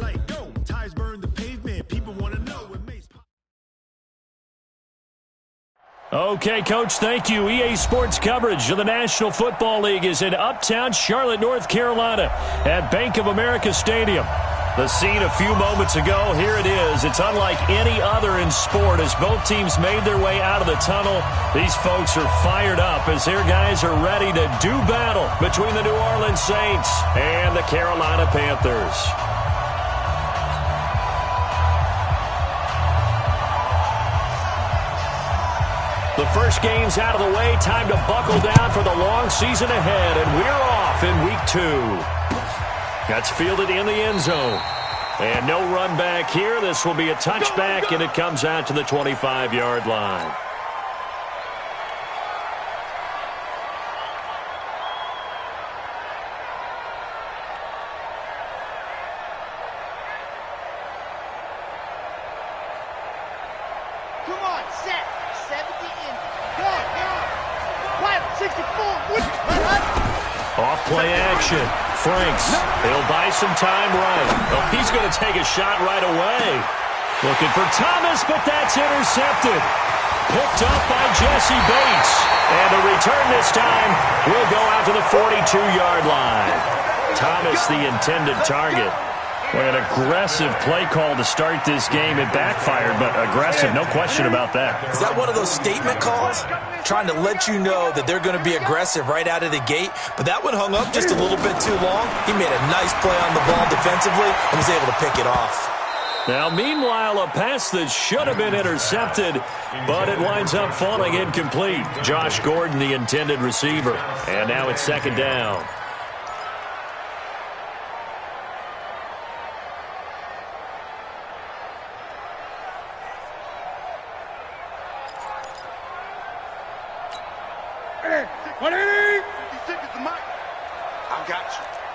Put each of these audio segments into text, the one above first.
light. Go. Tires burn the pavement. People want to know what makes. Okay, Coach, thank you. EA Sports coverage of the National Football League is in uptown Charlotte, North Carolina at Bank of America Stadium. The scene a few moments ago, here it is. It's unlike any other in sport as both teams made their way out of the tunnel. These folks are fired up as their guys are ready to do battle between the New Orleans Saints and the Carolina Panthers. The first game's out of the way. Time to buckle down for the long season ahead, and we're off in week 2. That's fielded in the end zone. And no run back here. This will be a touchback, and it comes out to the 25-yard line. Come on, set. 70 in. Go. Quiet, 64. Off play action. Franks, he'll buy some time right. Oh, he's going to take a shot right away. Looking for Thomas, but that's intercepted. Picked up by Jesse Bates. And the return this time will go out to the 42-yard line. Thomas, the intended target. Well, an aggressive play call to start this game. It backfired, but aggressive, no question about that. Is that one of those statement calls? Trying to let you know that they're going to be aggressive right out of the gate, but that one hung up just a little bit too long. He made a nice play on the ball defensively and was able to pick it off. Now, meanwhile, a pass that should have been intercepted, but it winds up falling incomplete. Josh Gordon, the intended receiver. And now it's second down.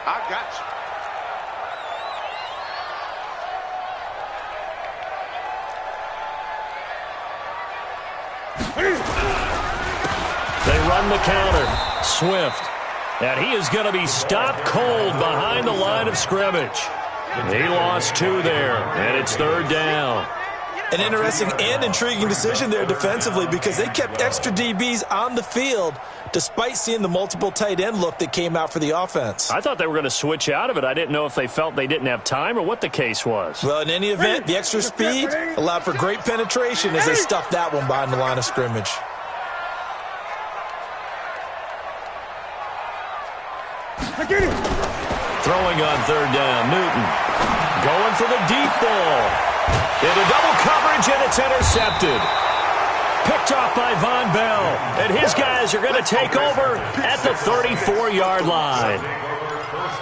I got you. They run the counter. Swift. And he is going to be stopped cold behind the line of scrimmage. He lost 2 there, and it's third down. An interesting and intriguing decision there defensively because they kept extra DBs on the field despite seeing the multiple tight end look that came out for the offense. I thought they were going to switch out of it. I didn't know if they felt they didn't have time or what the case was. Well, in any event, the extra speed allowed for great penetration as they stuffed that one behind the line of scrimmage. Throwing on third down, Newton. Going for the deep ball. Into double coverage, and it's intercepted. Picked off by Von Bell. And his guys are going to take over at the 34-yard line.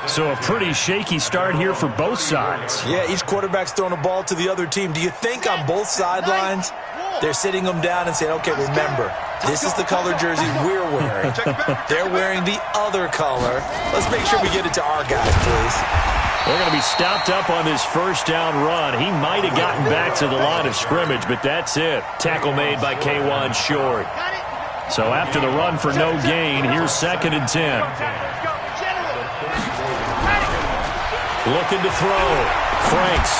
So a pretty shaky start here for both sides. Yeah, each quarterback's throwing a ball to the other team. Do you think on both sidelines they're sitting them down and saying, okay, remember, this is the color jersey we're wearing. They're wearing the other color. Let's make sure we get it to our guys, please. They're going to be stopped up on his first down run. He might have gotten back to the line of scrimmage, but that's it. Tackle made by K'Wan Short. So after the run for no gain, here's 2nd and 10. Looking to throw. Franks.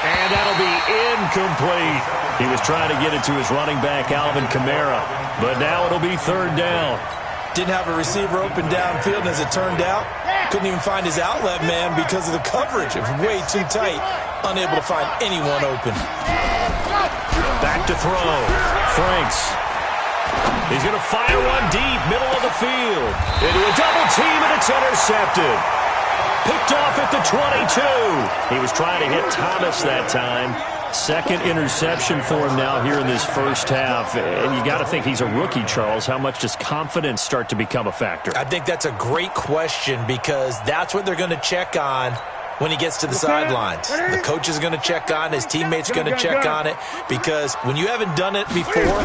And that'll be incomplete. He was trying to get it to his running back, Alvin Kamara. But now it'll be third down. Didn't have a receiver open downfield, and as it turned out, couldn't even find his outlet man because of the coverage. It was way too tight. Unable to find anyone open. Back to throw. Franks. He's going to fire one deep, middle of the field. Into a double team, and it's intercepted. Picked off at the 22. He was trying to hit Thomas that time. 2nd interception for him now here in this first half. And you got to think he's a rookie, Charles. How much does confidence start to become a factor? I think that's a great question because that's what they're going to check on when he gets to the sidelines. The coach is going to check on it. His teammates are going to check on it because when you haven't done it before,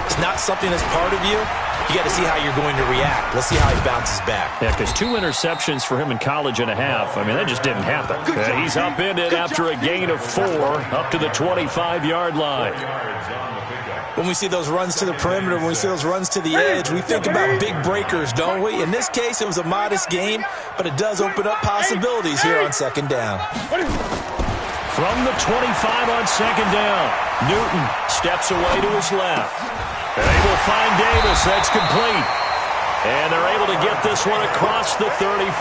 it's not something that's part of you. You got to see how you're going to react. Let's see how he bounces back. Yeah, because 2 interceptions for him in college and a half. I mean, that just didn't happen. He's upended after a gain of 4 up to the 25-yard line. When we see those runs to the perimeter, when we see those runs to the edge, we think about big breakers, don't we? In this case, it was a modest game, but it does open up possibilities here on second down. From the 25 on second down, Newton steps away to his left. They will find Davis. That's complete. And they're able to get this one across the 35.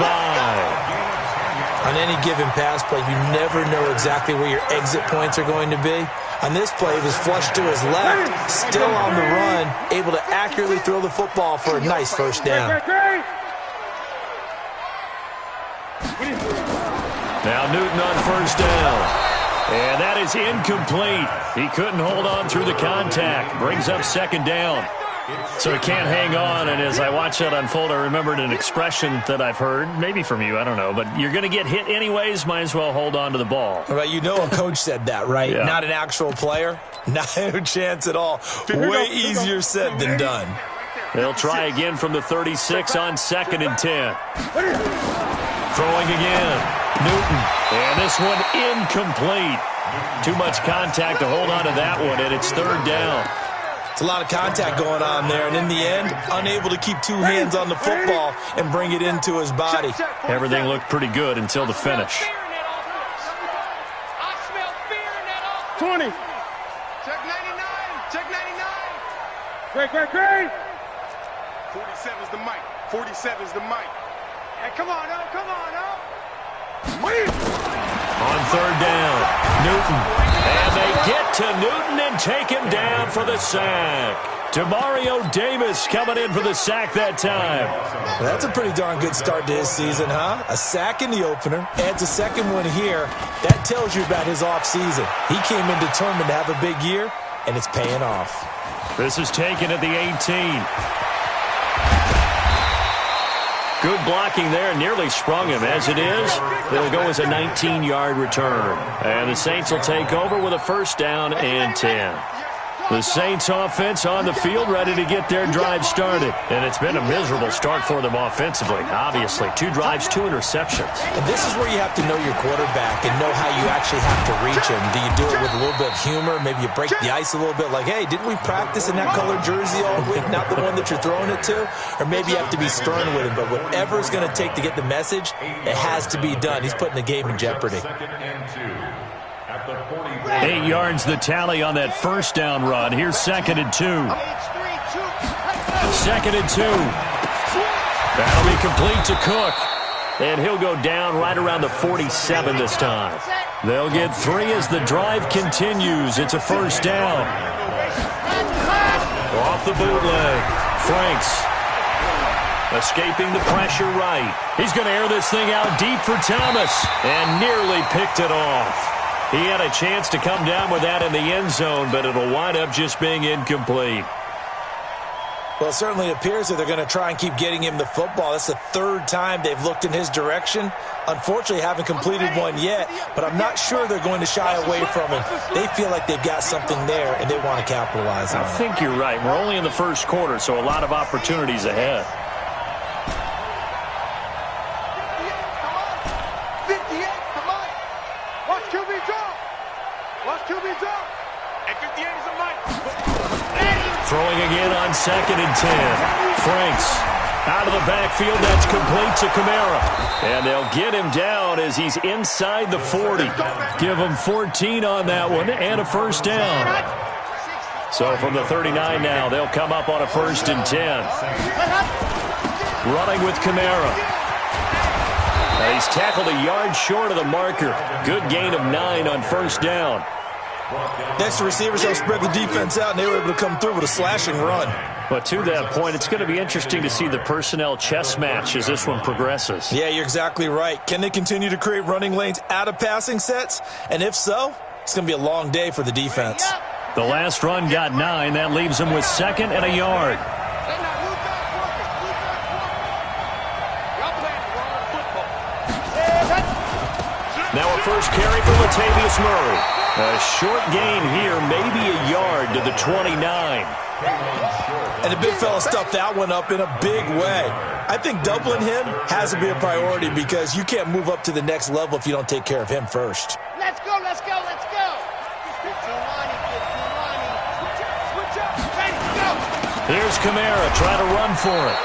On any given pass play, you never know exactly where your exit points are going to be. On this play, he was flushed to his left, still on the run, able to accurately throw the football for a nice first down. Now Newton on first down. And that is incomplete. He couldn't hold on through the contact. Brings up second down. So he can't hang on, and as I watch that unfold, I remembered an expression that I've heard, maybe from you, I don't know, but you're going to get hit anyways, might as well hold on to the ball. Right, you know a coach said that, right? Yeah. Not an actual player. Not a chance at all. Way easier said than done. They'll try again from the 36 on second and 10. Throwing again. Newton. And this one incomplete. Too much contact to hold on to that one, and it's third down. It's a lot of contact going on there, and in the end, unable to keep two hands on the football and bring it into his body. Everything looked pretty good until the finish. 20. Check 99. Check 99. Great. 47's the mic. 47's the mic. Hey, come on, oh. On third down, Newton. And they get to Newton and take him down for the sack. Demario Davis coming in for the sack that time. Well, that's a pretty darn good start to his season, huh? A sack in the opener, adds a second one here. That tells you about his offseason. He came in determined to have a big year, and it's paying off. This is taken at the 18. Good blocking there, nearly sprung him. As it is, it'll go as a 19-yard return. And the Saints will take over with a first down and 10. The Saints offense on the field, ready to get their drive started. And it's been a miserable start for them offensively, obviously. 2 drives, 2 interceptions. And this is where you have to know your quarterback and know how you actually have to reach him. Do you do it with a little bit of humor? Maybe you break the ice a little bit like, hey, didn't we practice in that colored jersey all week, not the one that you're throwing it to? Or maybe you have to be stern with him. But whatever it's going to take to get the message, it has to be done. He's putting the game in jeopardy. 8 yards the tally on that first down run. Here's second and 2. Second and 2. That'll be complete to Cook. And he'll go down right around the 47 this time. They'll get 3 as the drive continues. It's a first down. Off the bootleg. Franks escaping the pressure right. He's going to air this thing out deep for Thomas. And nearly picked it off. He had a chance to come down with that in the end zone, but it'll wind up just being incomplete. Well, it certainly appears that they're going to try and keep getting him the football. That's the 3rd time they've looked in his direction. Unfortunately, haven't completed one yet, but I'm not sure they're going to shy away from him. They feel like they've got something there, and they want to capitalize on it. I think you're right. We're only in the first quarter, so a lot of opportunities ahead. 58, come on. Watch QB drop. Watch QB drop. And 58 is a mic. Throwing again on second and 10. Franks out of the backfield. That's complete to Kamara. And they'll get him down as he's inside the 40. Give him 14 on that one and a first down. So from the 39 now, they'll come up on a first and 10. Running with Kamara. He's tackled a yard short of the marker. Good gain of 9 on first down. Next, the receivers help spread the defense out, and they were able to come through with a slashing run. But to that point, it's going to be interesting to see the personnel chess match as this one progresses. Yeah, you're exactly right. Can they continue to create running lanes out of passing sets? And if so, it's going to be a long day for the defense. The last run got 9. That leaves them with second and a yard. Now a first carry for Latavius Murray. A short gain here, maybe a yard to the 29. And the big fella stuffed that one up in a big way. I think doubling him has to be a priority because you can't move up to the next level if you don't take care of him first. Let's go. 15 lining. Switch up. Here's Kamara trying to run for it.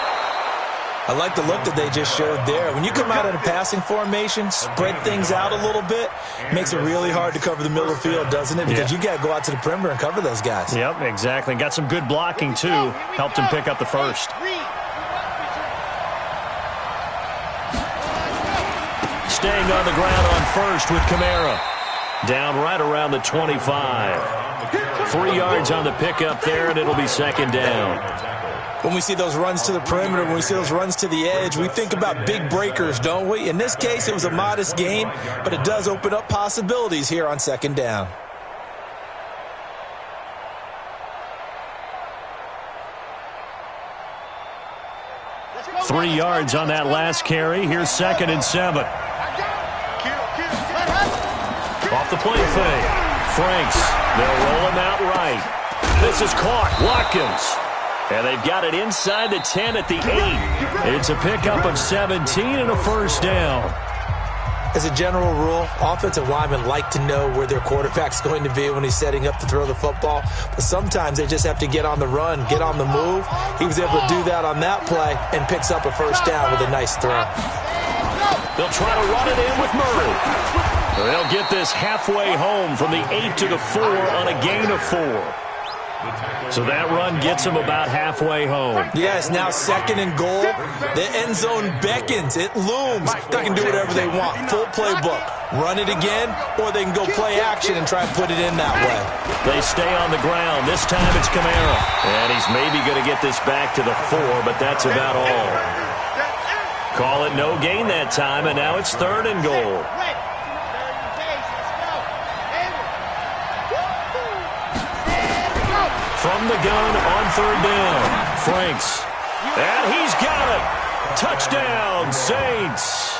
I like the look that they just showed there. When you come out in a passing formation, spread things out a little bit, it makes it really hard to cover the middle of the field, doesn't it? Because you got to go out to the perimeter and cover those guys. Yep, exactly. Got some good blocking, too. Helped him pick up the first. Staying on the ground on first with Kamara. Down right around the 25. 3 yards on the pickup there, and it'll be second down. When we see those runs to the perimeter, when we see those runs to the edge, we think about big breakers, don't we? In this case, it was a modest gain, but it does open up possibilities here on second down. Three yards on that last carry. Here's second and 7. Off the play fake. Franks. They'll roll him out right. This is caught. Watkins. And they've got it inside the 10 at the 8. It's a pickup of 17 and a first down. As a general rule, offensive linemen like to know where their quarterback's going to be when he's setting up to throw the football. But sometimes they just have to get on the run, get on the move. He was able to do that on that play and picks up a first down with a nice throw. They'll try to run it in with Murray. They'll get this halfway home from the 8 to the 4 on a gain of 4. So that run gets them about halfway home. Yeah, it's now second and goal. The end zone beckons. It looms. They can do whatever they want. Full playbook. Run it again, or they can go play action and try and put it in that way. They stay on the ground. This time it's Kamara. And he's maybe going to get this back to the 4, but that's about all. Call it no gain that time, and now it's third and goal. From the gun on third down, Franks. And he's got it. Touchdown, Saints.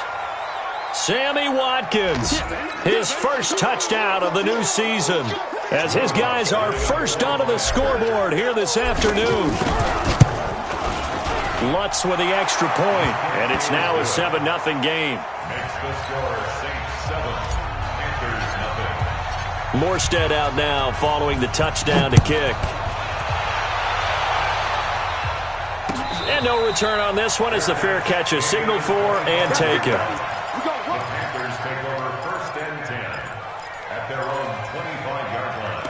Sammy Watkins, his first touchdown of the new season, as his guys are first onto the scoreboard here this afternoon. Lutz with the extra point, and it's now a 7-0 game. Makes the score Saints 7, Panthers 0. Morstead out now following the touchdown to kick. And no return on this one as the fair catch is signaled for and taken. The Panthers take over first and 10 at their own 25-yard line.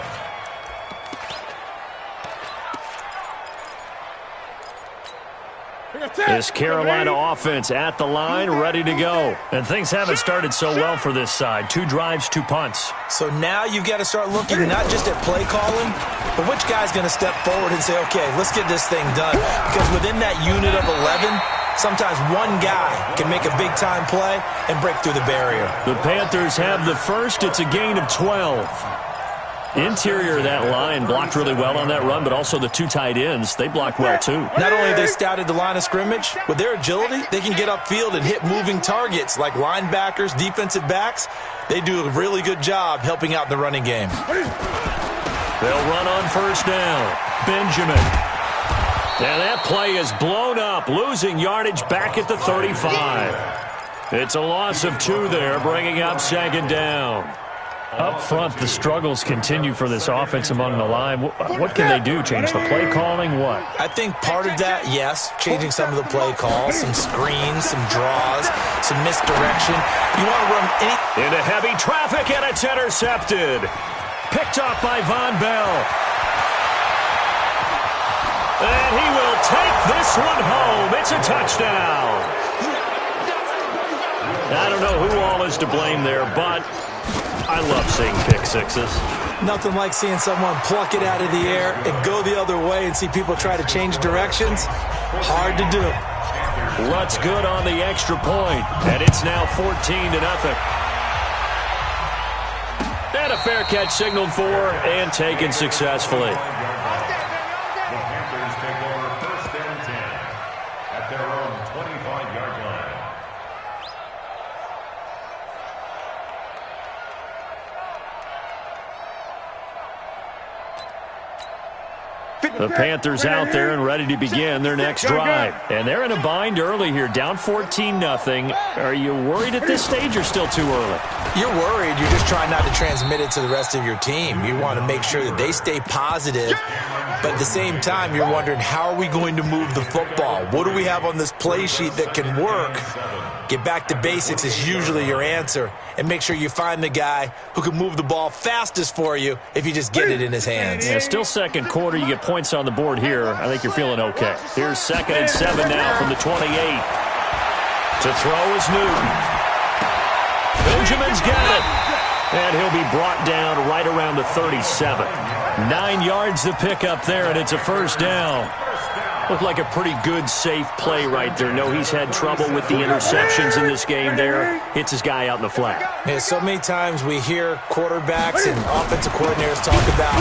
This Carolina offense at the line, ready to go. And things haven't started so well for this side. 2 drives, 2 punts. So now you've got to start looking not just at play calling, but which guy's going to step forward and say, okay, let's get this thing done. Because within that unit of 11, sometimes one guy can make a big-time play and break through the barrier. The Panthers have the first. It's a gain of 12. Interior of that line blocked really well on that run, but also the 2 tight ends, they blocked well too. Not only have they scouted the line of scrimmage, with their agility, they can get upfield and hit moving targets like linebackers, defensive backs. They do a really good job helping out in the running game. They'll run on first down. Benjamin. And that play is blown up, losing yardage back at the 35. It's a loss of 2 there, bringing up second down. Up front, the struggles continue for this offense among the line. What can they do? Change the play calling? What? I think part of that, yes, changing some of the play calls, some screens, some draws, some misdirection. You want to run any... Into heavy traffic, and it's intercepted. Picked up by Von Bell. And he will take this one home. It's a touchdown. I don't know who all is to blame there, but I love seeing pick sixes. Nothing like seeing someone pluck it out of the air and go the other way and see people try to change directions. Hard to do. Lutz good on the extra point, and it's now 14-0. And a fair catch signaled for and taken successfully. The Panthers take over first and 10 at their own 25-yard line. The Panthers out there and ready to begin their next drive. And they're in a bind early here, down 14-0. Are you worried at this stage or still too early? You're worried. You're just trying not to transmit it to the rest of your team. You want to make sure that they stay positive. But at the same time, you're wondering, how are we going to move the football? What do we have on this play sheet that can work? Get back to basics is usually your answer. And make sure you find the guy who can move the ball fastest for you if you just get it in his hands. Yeah, still second quarter. You get points on the board here. I think you're feeling okay. Here's 2nd and 7 now from the 28. To throw is Newton. Benjamin's got it. And he'll be brought down right around the 37. 9 yards to pick up there, and it's a first down. Looked like a pretty good, safe play right there. No, he's had trouble with the interceptions in this game there. Hits his guy out in the flat. Yeah, so many times we hear quarterbacks and offensive coordinators talk about,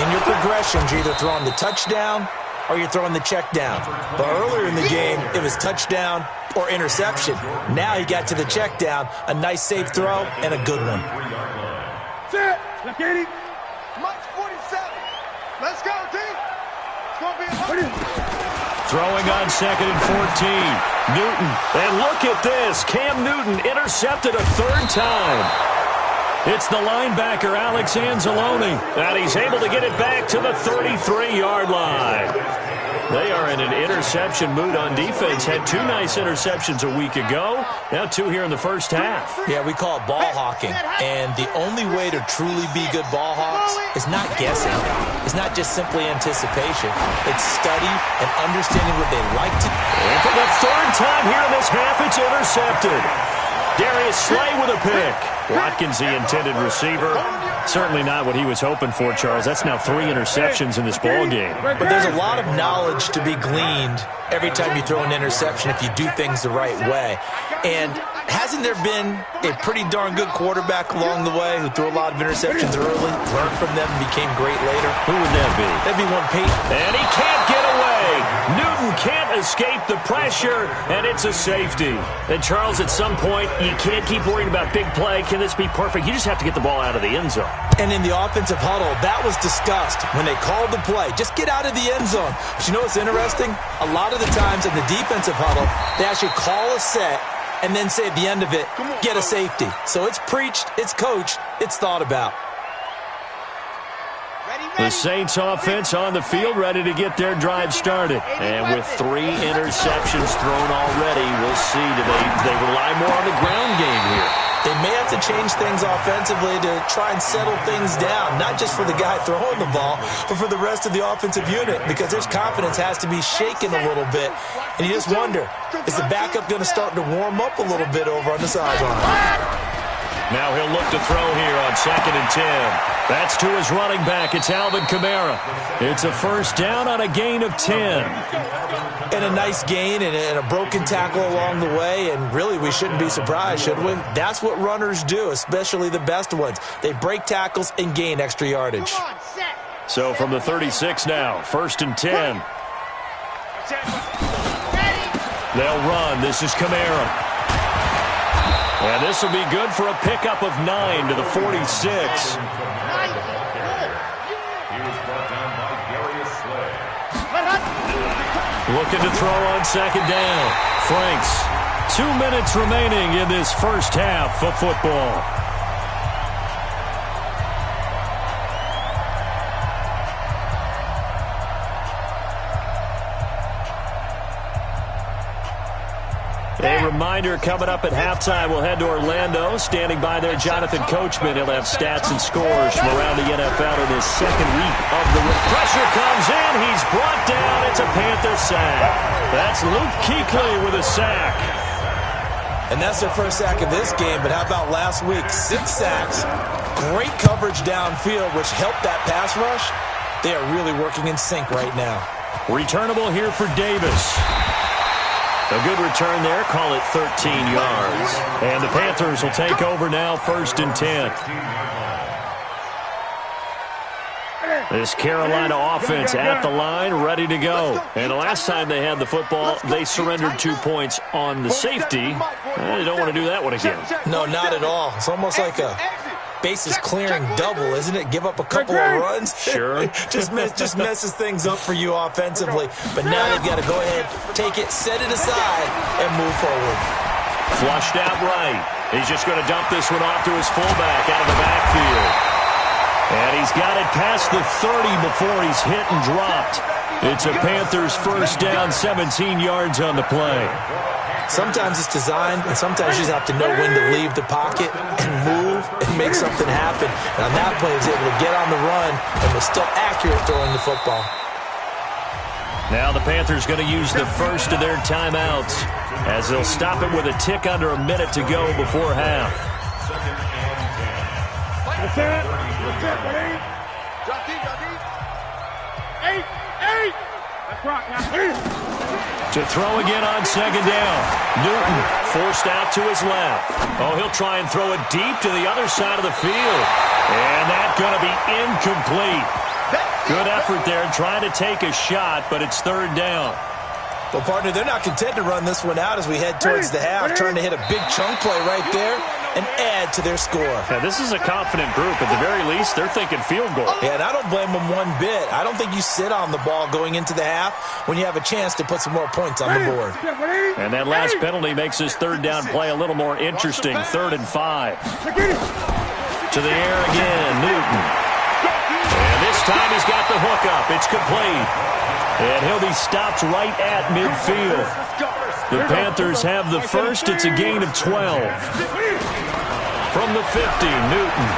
in your progressions, you're either throwing the touchdown or you're throwing the check down. But earlier in the game, it was touchdown or interception. Now he got to the check down, a nice safe throw, and a good one. Set. March 47. Let's go, team. It's going to be a Throwing on 2nd and 14. Newton. And look at this. Cam Newton intercepted a 3rd time. It's the linebacker, Alex Anzalone. And he's able to get it back to the 33-yard line. They are in an interception mood on defense. Had 2 nice interceptions a week ago. Now 2 here in the first half. Yeah, we call it ball hawking. And the only way to truly be good ball hawks is not guessing. It's not just simply anticipation. It's study and understanding what they like to do. And for the 3rd time here in this half, it's intercepted. Darius Slay with a pick. Watkins, the intended receiver. Certainly not what he was hoping for, Charles. That's now 3 interceptions in this ball game. But there's a lot of knowledge to be gleaned every time you throw an interception if you do things the right way. And hasn't there been a pretty darn good quarterback along the way who threw a lot of interceptions early, learned from them, and became great later? Who would that be? That'd be one Peyton. And he can't get away. Newton can't escape the pressure, and it's a safety. And, Charles, at some point, you can't keep worrying about big play. Can this be perfect? You just have to get the ball out of the end zone. And in the offensive huddle, that was discussed when they called the play. Just get out of the end zone. But you know what's interesting? A lot of the times in the defensive huddle, they actually call a set and then say at the end of it, get a safety. So it's preached, it's coached, it's thought about. The Saints offense on the field, ready to get their drive started. And with 3 interceptions thrown already, we'll see. Do they rely more on the ground game here? They may have to change things offensively to try and settle things down, not just for the guy throwing the ball, but for the rest of the offensive unit, because their confidence has to be shaken a little bit. And you just wonder, is the backup going to start to warm up a little bit over on the sideline? Now he'll look to throw here on 2nd and 10. That's to his running back. It's Alvin Kamara. It's a first down on a gain of 10. And a nice gain and a broken tackle along the way, and really we shouldn't be surprised, should we? That's what runners do, especially the best ones. They break tackles and gain extra yardage. So from the 36 now, 1st and 10. They'll run. This is Kamara. And this will be good for a pickup of 9 to the 46. He was brought down by Darius Slay. Looking to throw on 2nd down. Franks. 2 minutes remaining in this first half of football. A reminder, coming up at halftime, we'll head to Orlando. Standing by there, Jonathan Coachman. He'll have stats and scores from around the NFL in his 2nd week of the week. Pressure comes in. He's brought down. It's a Panther sack. That's Luke Kuechly with a sack. And that's their first sack of this game, but how about last week? 6 sacks, great coverage downfield, which helped that pass rush. They are really working in sync right now. Returnable here for Davis. A good return there. Call it 13 yards. And the Panthers will take over now, 1st and 10. This Carolina offense at the line, ready to go. And the last time they had the football, they surrendered 2 points on the safety. They don't want to do that one again. No, not at all. It's almost like a bases clearing double, isn't it? Give up a couple of runs. Sure. just messes things up for you offensively. But now they've got to go ahead, take it, set it aside, and move forward. Flushed out right. He's just going to dump this one off to his fullback out of the backfield. And he's got it past the 30 before he's hit and dropped. It's a Panthers first down, 17 yards on the play. Sometimes it's designed, and sometimes you just have to know when to leave the pocket and move and make something happen. And on that play, he was able to get on the run and was still accurate throwing the football. Now the Panthers going to use the first of their timeouts as they'll stop it with a tick under a minute to go before half. That's it. Ready? Drop deep, drop deep. 8. Let's rock now. To throw again on second down. Newton forced out to his left. Oh, he'll try and throw it deep to the other side of the field. And that's going to be incomplete. Good effort there trying to take a shot, but it's third down. Well, partner, they're not content to run this one out as we head towards the half, trying to hit a big chunk play right there and add to their score. Now, this is a confident group. At the very least, they're thinking field goal. Yeah, and I don't blame them one bit. I don't think you sit on the ball going into the half when you have a chance to put some more points on the board. And that last penalty makes this third down play a little more interesting. 3rd and 5. To the air again, Newton. And this time he's got the hook up. It's complete. And he'll be stopped right at midfield. The Panthers have the first. It's a gain of 12. From the 50, Newton.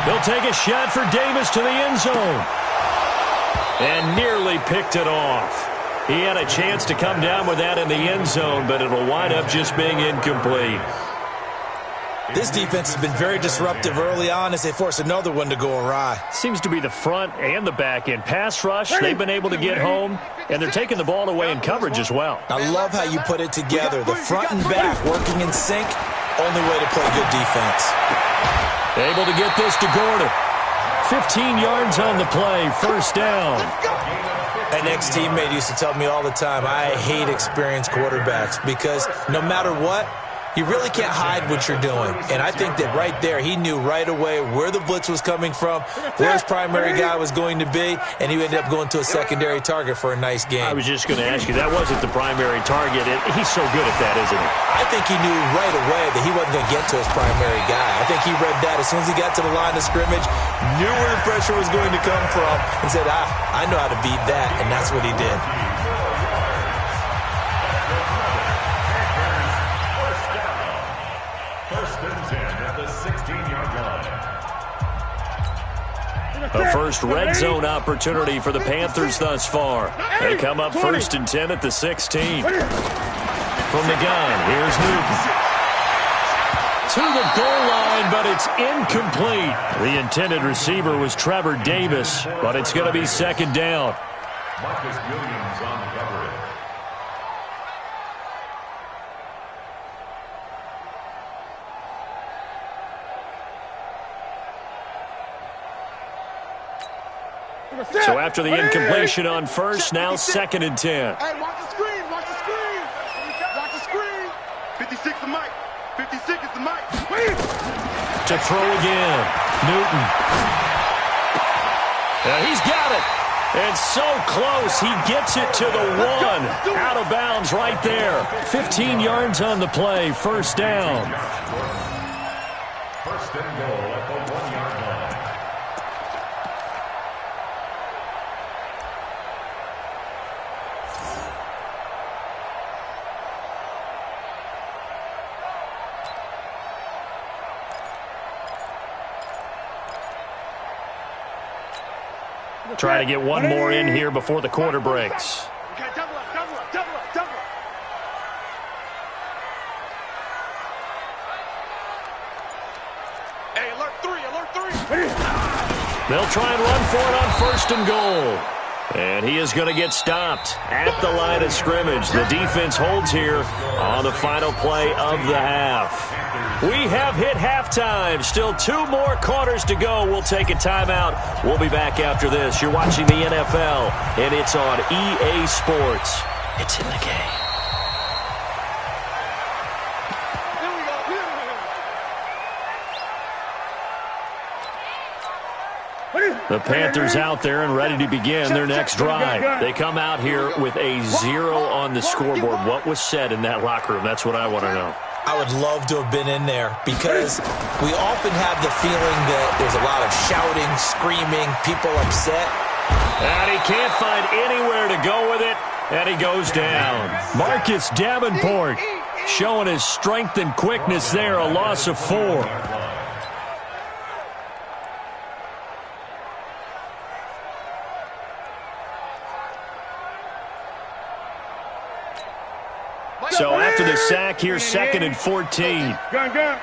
He'll take a shot for Davis to the end zone. And nearly picked it off. He had a chance to come down with that in the end zone, but it'll wind up just being incomplete. This defense has been very disruptive early on as they force another one to go awry. Seems to be the front and the back end. Pass rush, they've been able to get home, and they're taking the ball away in coverage as well. I love how you put it together. The front and back working in sync, only way to play good defense. Able to get this to Gordon. 15 yards on the play, first down. An ex-teammate used to tell me all the time, I hate experienced quarterbacks because no matter what, you really can't hide what you're doing. And I think that right there, he knew right away where the blitz was coming from, where his primary guy was going to be, and he ended up going to a secondary target for a nice game. I was just going to ask you, that wasn't the primary target. He's so good at that, isn't he? I think he knew right away that he wasn't going to get to his primary guy. I think he read that as soon as he got to the line of scrimmage, knew where the pressure was going to come from, and said, I know how to beat that, and that's what he did. A first red zone opportunity for the Panthers thus far. They come up 1st and 10 at the 16. From the gun, here's Newton. To the goal line, but it's incomplete. The intended receiver was Trevor Davis, but it's going to be second down. Marcus Williams on the coverage. So after the incompletion on first, now 2nd and 10. Hey, watch the screen, watch the screen. Watch the screen. 56 the mic. 56 is the mic. To throw again, Newton. He's got it. And so close, he gets it to the 1. Out of bounds right there. 15 yards on the play, first down. First and goal at the 1-yard line. Try to get one more in here before the quarter breaks. Okay, double up, double up, double up, double up. Hey, alert 3, alert 3. They'll try and run for it on 1st and goal. And he is going to get stopped at the line of scrimmage. The defense holds here on the final play of the half. We have hit halftime. Still 2 more quarters to go. We'll take a timeout. We'll be back after this. You're watching the NFL, and it's on EA Sports. It's in the game. The Panthers out there and ready to begin their next drive. They come out here with a 0 on the scoreboard. What was said in that locker room? That's what I want to know. I would love to have been in there because we often have the feeling that there's a lot of shouting, screaming, people upset. And he can't find anywhere to go with it, and he goes down. Marcus Davenport showing his strength and quickness there, a loss of 4. So after the sack, here's 2nd and 14. Gun.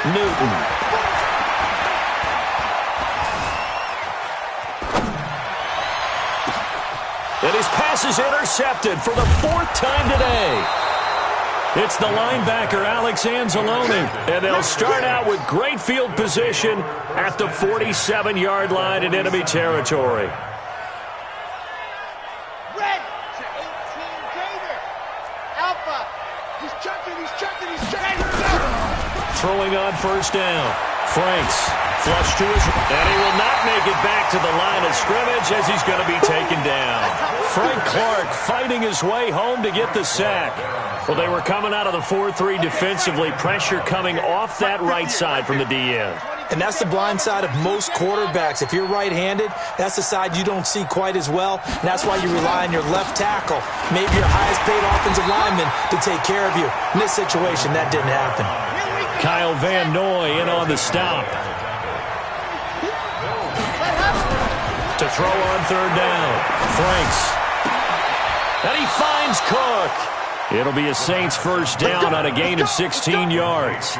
Newton. And his pass is intercepted for the 4th time today. It's the linebacker, Alex Anzalone. And they'll start out with great field position at the 47-yard line in enemy territory. Throwing on first down. Franks flush to his, and he will not make it back to the line of scrimmage as he's going to be taken down. Frank Clark fighting his way home to get the sack. Well, they were coming out of the 4-3 defensively. Pressure coming off that right side from the DN. And that's the blind side of most quarterbacks. If you're right-handed, that's the side you don't see quite as well. And that's why you rely on your left tackle, maybe your highest-paid offensive lineman, to take care of you. In this situation, that didn't happen. Kyle Van Noy in on the stop. To throw on 3rd down. Franks. And he finds Cook. It'll be a Saints first down on a gain of 16 yards.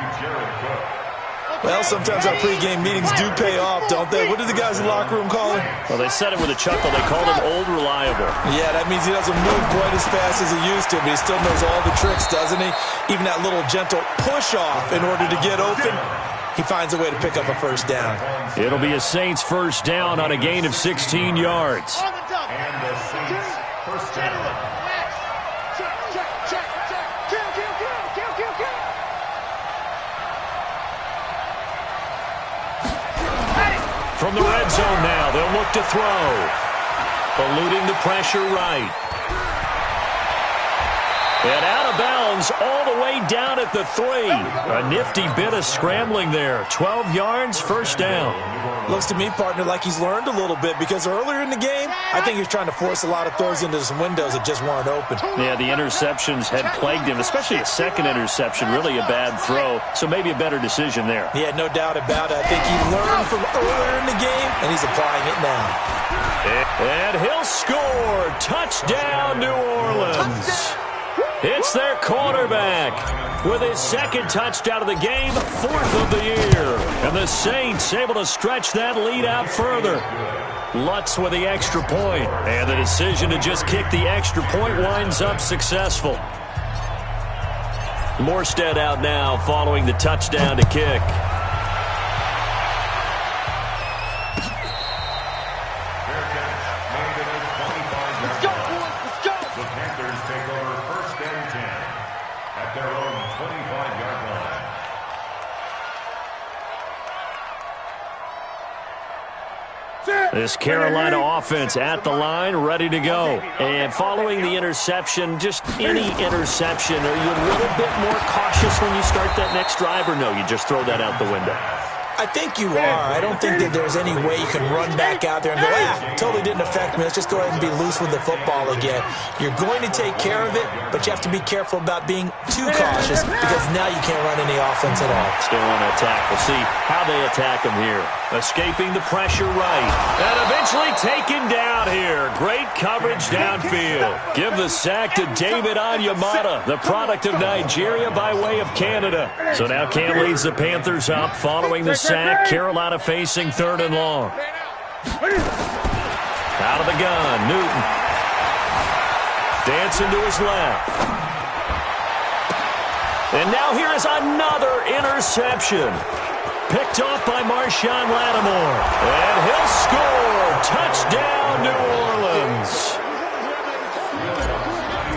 Well, sometimes our pregame meetings do pay off, don't they? What do the guys in the locker room call him? Well, they said it with a chuckle. They called him Old Reliable. Yeah, that means he doesn't move quite as fast as he used to, but he still knows all the tricks, doesn't he? Even that little gentle push-off in order to get open, he finds a way to pick up a first down. It'll be a Saints first down on a gain of 16 yards. And the Saints first down. From the red zone now, they'll look to throw. Eluding the pressure right. And out of bounds all the way down at the 3. A nifty bit of scrambling there. 12 yards, first down. Looks to me, partner, like he's learned a little bit because earlier in the game, I think he was trying to force a lot of throws into some windows that just weren't open. Yeah, the interceptions had plagued him, especially a second interception, really a bad throw. So maybe a better decision there. Yeah, no doubt about it. I think he learned from earlier in the game, and he's applying it now. And he'll score. Touchdown, New Orleans. It's their quarterback with his 2nd touchdown of the game, 4th of the year. And the Saints able to stretch that lead out further. Lutz with the extra point. And the decision to just kick the extra point winds up successful. Morstead out now following the touchdown to kick. This Carolina offense at the line, ready to go. And following the interception, just any interception, are you a little bit more cautious when you start that next drive, or no, you just throw that out the window? I think you are. I don't think that there's any way you can run back out there and go, totally didn't affect me. Let's just go ahead and be loose with the football again. You're going to take care of it, but you have to be careful about being too cautious because now you can't run any offense at all. Still on attack. We'll see how they attack him here. Escaping the pressure right. And eventually taken down here. Great coverage downfield. Give the sack to David Onyemata, the product of Nigeria by way of Canada. So now Cam leads the Panthers up following the sack. Carolina facing 3rd and long. Out of the gun, Newton. Dancing to his left. And now here is another interception. Picked off by Marshawn Lattimore. And he'll score. Touchdown, New Orleans.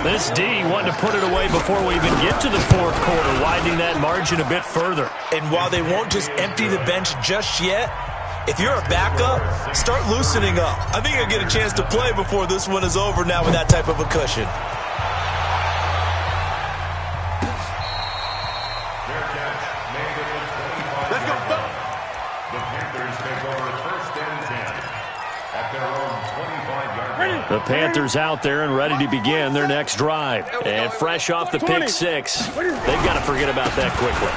This D wanted to put it away before we even get to the fourth quarter, widening that margin a bit further. And while they won't just empty the bench just yet, if you're a backup, start loosening up. I think you'll get a chance to play before this one is over now with that type of a cushion. Let's go. The Panthers take over first and 10 at their own 25-yard line. The Panthers out there and ready to begin their next drive. And fresh off the pick six, they've got to forget about that quickly.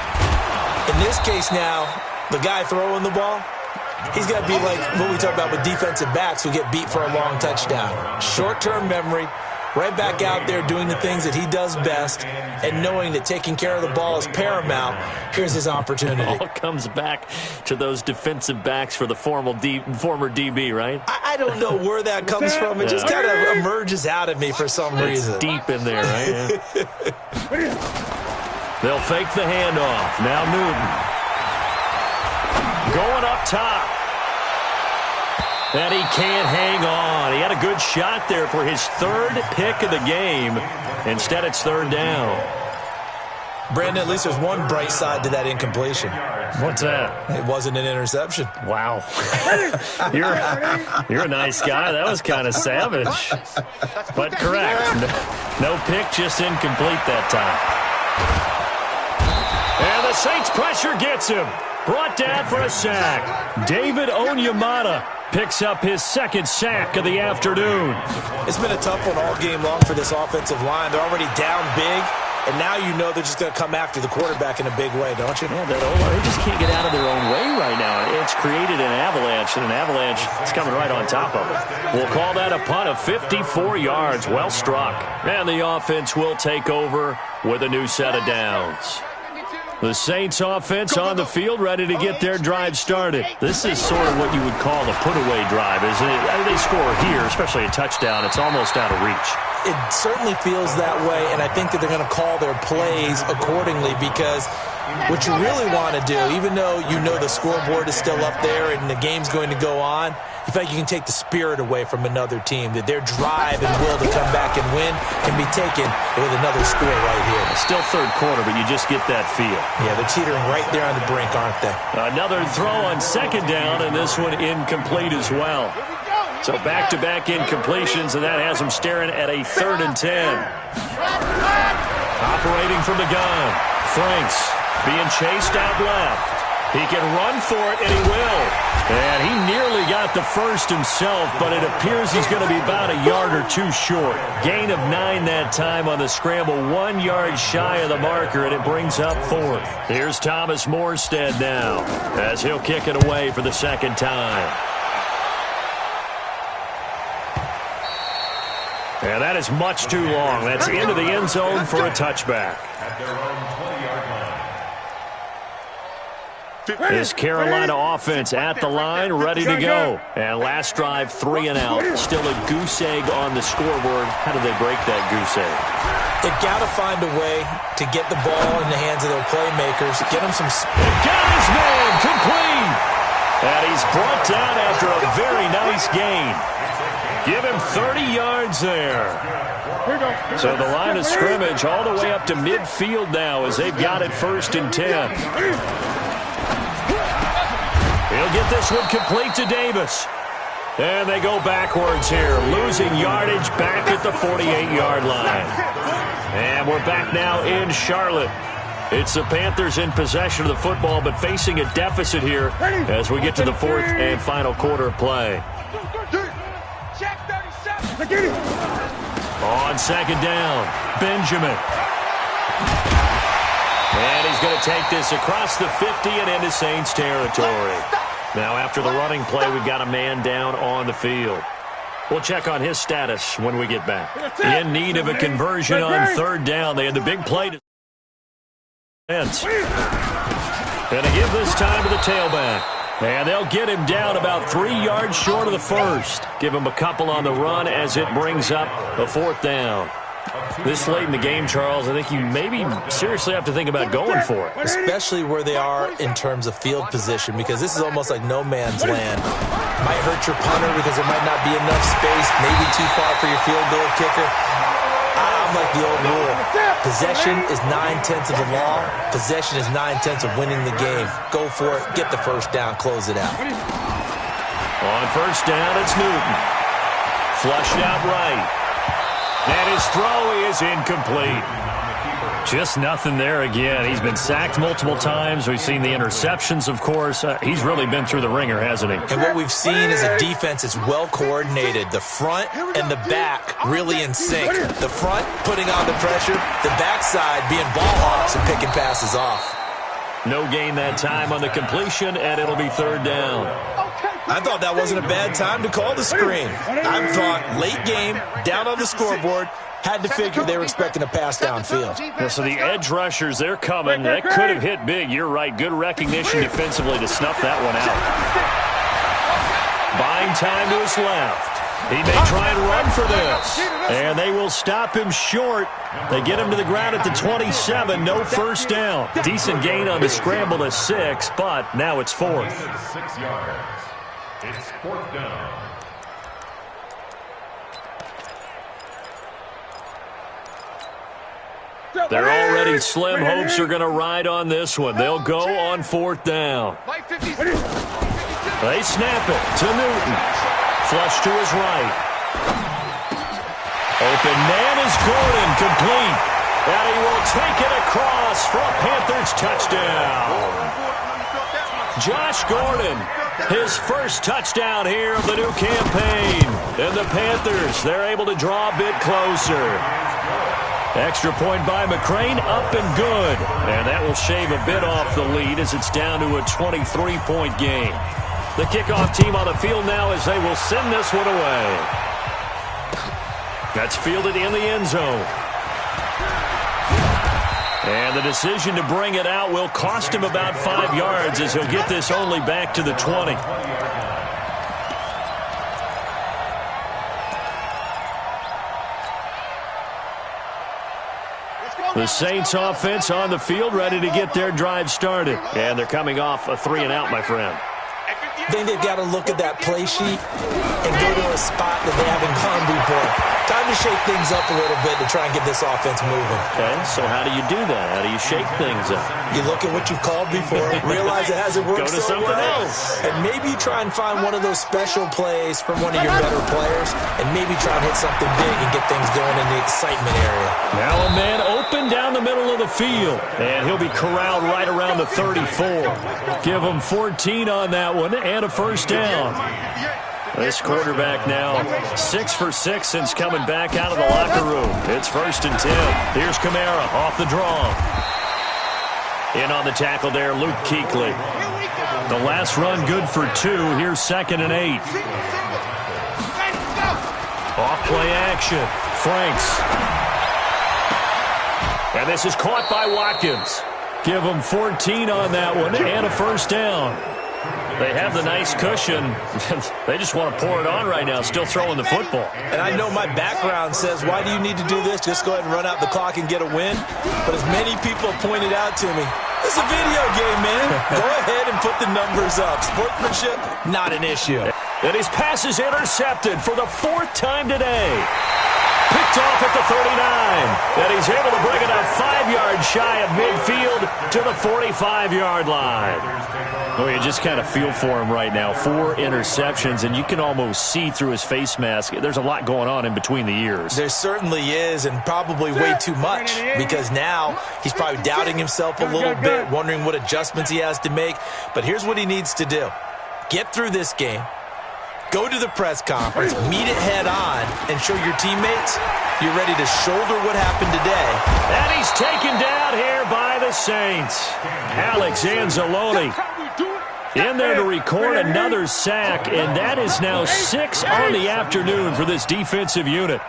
In this case now, the guy throwing the ball, he's got to be like what we talk about with defensive backs who get beat for a long touchdown. Short-term memory, right back out there doing the things that he does best, and knowing that taking care of the ball is paramount. Here's his opportunity. All comes back to those defensive backs for the former DB, right? I don't know where that comes from. It just kind of emerges out of me for some reason. It's deep in there, right? Yeah. They'll fake the handoff. Now Newton. Going up top. And he can't hang on. He had a good shot there for his third pick of the game. Instead, it's third down. Brandon, at least there's one bright side to that incompletion. What's that? It wasn't an interception. Wow. You're a nice guy. That was kind of savage. But correct. No pick, just incomplete that time. And the Saints pressure gets him. Brought down for a sack. David Onyemata picks up his second sack of the afternoon. It's been a tough one all game long for this offensive line. They're already down big, and now you know they're just going to come after the quarterback in a big way, don't you? Yeah, they just can't get out of their own way right now. It's created an avalanche, and an avalanche is coming right on top of it. We'll call that a punt of 54 yards. Well struck. And the offense will take over with a new set of downs. The Saints offense on the field ready to get their drive started. This is sort of what you would call a put-away drive, isn't it? They score here, especially a touchdown. It's almost out of reach. It certainly feels that way, and I think that they're going to call their plays accordingly because what you really want to do, even though you know the scoreboard is still up there and the game's going to go on, you feel like you can take the spirit away from another team, that their drive and will to come back and win can be taken with another score right here. Still third quarter, but you just get that feel. Yeah, they're teetering right there on the brink, aren't they? Another throw on second down, and this one incomplete as well. So back-to-back incompletions, and that has them staring at a 3rd and 10. Operating from the gun, Franks being chased out left. He can run for it, and he will. And he nearly got the first himself, but it appears he's going to be about a yard or two short. Gain of 9 that time on the scramble, 1 yard shy of the marker, and it brings up 4th. Here's Thomas Morstead now, as he'll kick it away for the second time. And that is much too long. That's into the end zone for a touchback. At their own 20-yard line. This Carolina offense at the line, ready to go. And last drive, 3 and out. Still a goose egg on the scoreboard. How do they break that goose egg? They've got to find a way to get the ball in the hands of their playmakers, get them some speed. Got his man, complete. And he's brought down after a very nice gain. Give him 30 yards there. So the line of scrimmage all the way up to midfield now as they've got it 1st and 10. He'll get this one complete to Davis. And they go backwards here, losing yardage back at the 48-yard line. And we're back now in Charlotte. It's the Panthers in possession of the football, but facing a deficit here as we get to the 4th and final quarter of play. On second down, Benjamin. And he's going to take this across the 50 and into Saints territory. Now after the running play, we've got a man down on the field. We'll check on his status when we get back. In need of a conversion on 3rd down. They had the big play to Going to give this time to the tailback. And they'll get him down about 3 yards short of the first. Give him a couple on the run as it brings up a 4th down. This late in the game, Charles, I think you maybe seriously have to think about going for it. Especially where they are in terms of field position, because this is almost like no man's land. Might hurt your punter because there might not be enough space, maybe too far for your field goal kicker. I'm I'm like the old rule. Possession is 9/10 of the law. Possession is 9/10 of winning the game. Go for it. Get the first down. Close it out. On first down, it's Newton. Flushed out right. And his throw is incomplete. Just nothing there again. He's been sacked multiple times. We've seen the interceptions, of course. He's really been through the ringer, hasn't he? And what we've seen is a defense that's well coordinated. The front and the back really in sync. The front putting on the pressure. The backside being ball hawks and picking passes off. No gain that time on the completion, and it'll be third down. I thought that wasn't a bad time to call the screen. I thought late game, down on the scoreboard, had to figure they were expecting a pass downfield. Well, so the edge rushers, they're coming. That could have hit big. You're right. Good recognition defensively to snuff that one out. Buying time to his left. He may try and run for this. And they will stop him short. They get him to the ground at the 27. No first down. Decent gain on the scramble to 6, but now it's fourth. 6 yards. It's fourth down. They're already slim. Hopes are going to ride on this one. They'll go on fourth down. They snap it to Newton. Flush to his right. Open man is Gordon, complete. And he will take it across for a Panthers touchdown. Josh Gordon, his first touchdown here of the new campaign. And the Panthers, they're able to draw a bit closer. Extra point by McCrane, up and good. And that will shave a bit off the lead as it's down to a 23-point game. The kickoff team on the field now as they will send this one away. That's fielded in the end zone. And the decision to bring it out will cost him about 5 yards as he'll get this only back to the 20. The Saints offense on the field, ready to get their drive started. And they're coming off a 3-and-out, my friend. I think they've got to look at that play sheet and go to a spot that they haven't gone before. Time to shake things up a little bit to try and get this offense moving. Okay, so how do you do that? How do you shake things up? You look at what you've called before, realize it hasn't worked Go to so something well, else. and maybe try and find one of those special plays from one of your better players, and maybe try and hit something big and get things going in the excitement area. Now a man open down the middle of the field, and he'll be corralled right around the 34. Give him 14 on that one, and a first down. This quarterback now 6 for 6 since coming back out of the locker room. It's first and 10. Here's Kamara off the draw. In on the tackle there, Luke Kuechly. The last run good for 2. Here's 2nd and 8. Off play action. Franks. And this is caught by Watkins. Give him 14 on that one and a first down. They have the nice cushion. They just want to pour it on right now, still throwing the football. And I know my background says, why do you need to do this? Just go ahead and run out the clock and get a win. But as many people have pointed out to me, this is a video game, man. Go ahead and put the numbers up. Sportsmanship, not an issue. And his pass is intercepted for the 4th time today. Picked off at the 39. And he's able to bring it up 5 yards shy of midfield to the 45-yard line. Oh, you just kind of feel for him right now. 4 interceptions, and you can almost see through his face mask. There's a lot going on in between the ears. There certainly is, and probably way too much, because now he's probably doubting himself a little bit, wondering what adjustments he has to make. But here's what he needs to do. Get through this game. Go to the press conference, meet it head on, and show your teammates you're ready to shoulder what happened today. And he's taken down here by the Saints. Alex Anzalone in there to record another sack, and that is now 6 on the afternoon for this defensive unit.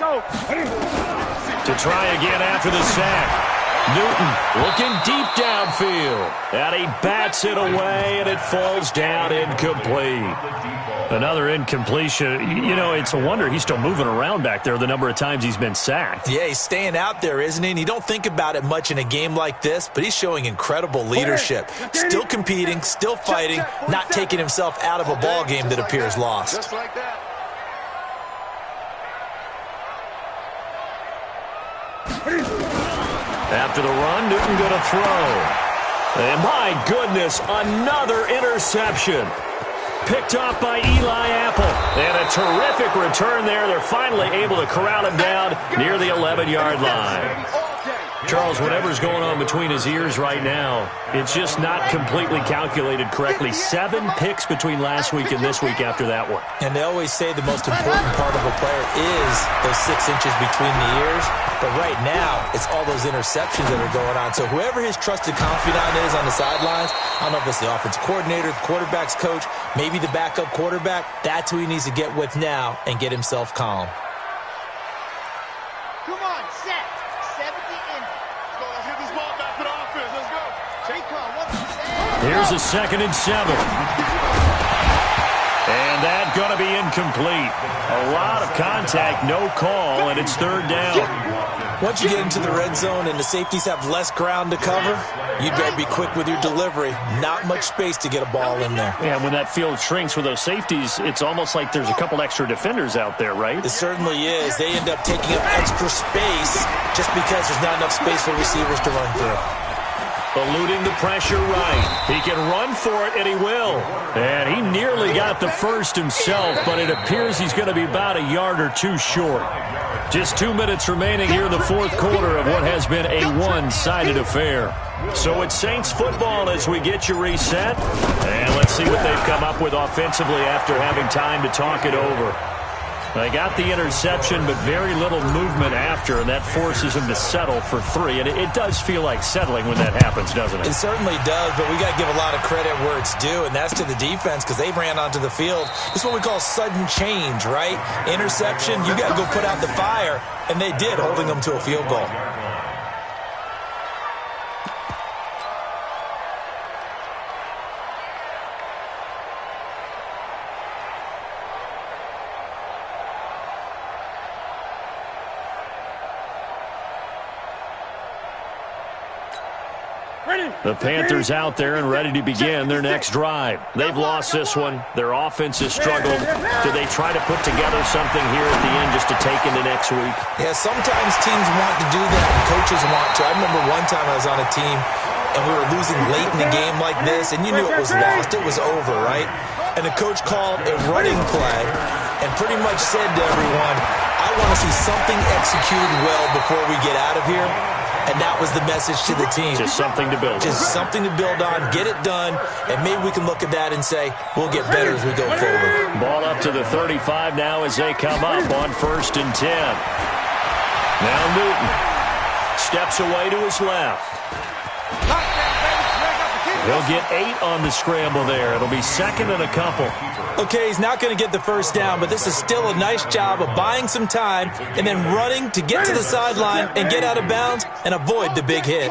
To try again after the sack. Newton looking deep downfield. And he bats it away, and it falls down incomplete. Another incompletion. You know, it's a wonder he's still moving around back there the number of times he's been sacked. Yeah, he's staying out there, isn't he? And you don't think about it much in a game like this, but he's showing incredible leadership. Still competing, still fighting, not taking himself out of a ball game that appears lost. Just like that. After the run, Newton going to throw. And my goodness, another interception. Picked off by Eli Apple. And a terrific return there. They're finally able to corral him down near the 11-yard line. Charles, whatever's going on between his ears right now, it's just not completely calculated correctly. 7 picks between last week and this week after that one. And they always say the most important part of a player is those 6 inches between the ears. But right now, it's all those interceptions that are going on. So whoever his trusted confidant is on the sidelines, I don't know if it's the offensive coordinator, the quarterback's coach, maybe the backup quarterback, that's who he needs to get with now and get himself calm. Come on, set. 70 in. Let's get this ball back to the offense. Let's go. Here's a 2nd and 7. And that's going to be incomplete. A lot of contact, no call, and it's 3rd down. Once you get into the red zone and the safeties have less ground to cover, you better be quick with your delivery. Not much space to get a ball in there. Yeah, when that field shrinks with those safeties, it's almost like there's a couple extra defenders out there, right? It certainly is. They end up taking up extra space just because there's not enough space for receivers to run through. Eluding the pressure right. He can run for it, and he will. And he nearly got the first himself, but it appears he's going to be about a yard or 2 short. Just 2 minutes remaining here in the 4th quarter of what has been a one-sided affair. So it's Saints football as we get you reset. And let's see what they've come up with offensively after having time to talk it over. They got the interception, but very little movement after, and that forces them to settle for 3. And it does feel like settling when that happens, doesn't it? It certainly does, but we got to give a lot of credit where it's due, and that's to the defense because they ran onto the field. It's what we call sudden change, right? Interception, you got to go put out the fire, and they did, holding them to a field goal. The Panthers out there and ready to begin their next drive. They've lost this one. Their offense has struggled. Do they try to put together something here at the end just to take into next week? Yeah, sometimes teams want to do that and coaches want to. I remember one time I was on a team and we were losing late in the game like this, and you knew it was lost. It was over, right? And the coach called a running play and pretty much said to everyone, I want to see something executed well before we get out of here. And that was the message to the team. Just something to build on. Just something to build on, get it done, and maybe we can look at that and say, we'll get better as we go forward. Ball up to the 35 now as they come up on 1st and 10. Now Newton steps away to his left. He'll get 8 on the scramble there. It'll be 2nd and a couple. Okay, he's not going to get the first down, but this is still a nice job of buying some time and then running to get to the sideline and get out of bounds and avoid the big hit.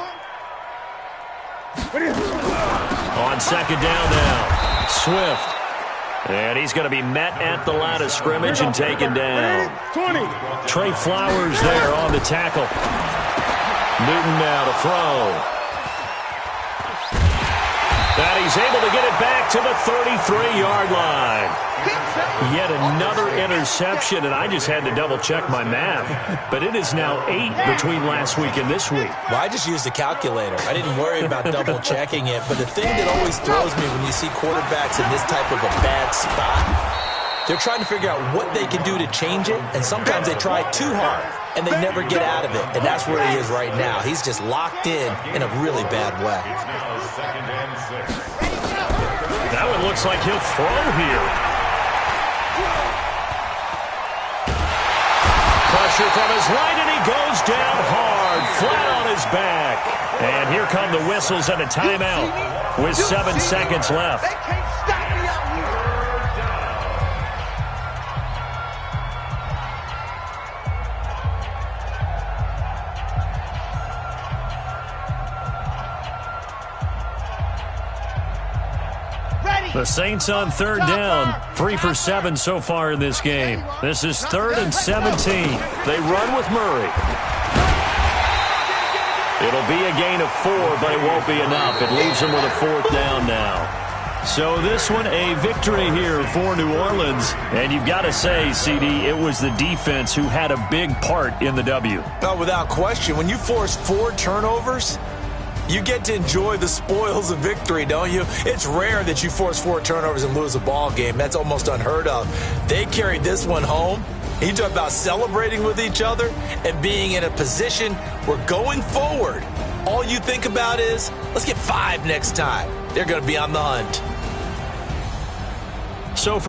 On 2nd down now, Swift. And he's going to be met at the line of scrimmage and taken down. Trey Flowers there on the tackle. Newton now to throw. That he's able to get it back to the 33-yard line. Yet another interception, and I just had to double-check my math. But it is now 8 between last week and this week. Well, I just used a calculator. I didn't worry about double-checking it. But the thing that always throws me when you see quarterbacks in this type of a bad spot, they're trying to figure out what they can do to change it, and sometimes they try too hard, and they never get out of it. And that's where he is right now. He's just locked in a really bad way. That one looks like he'll throw here. Pressure from his right, and he goes down hard, flat on his back. And here come the whistles and a timeout with 7 seconds left. They can't stop me out here. The Saints on 3rd down, 3 for 7 so far in this game. This is 3rd and 17. They run with Murray. It'll be a gain of 4, but it won't be enough. It leaves them with a 4th down now. So this one, a victory here for New Orleans. And you've got to say, CD, it was the defense who had a big part in the W. No, without question. When you force 4 turnovers, you get to enjoy the spoils of victory, don't you? It's rare that you force 4 turnovers and lose a ball game. That's almost unheard of. They carried this one home. You talk about celebrating with each other and being in a position where going forward, all you think about is, let's get 5 next time. They're going to be on the hunt. So for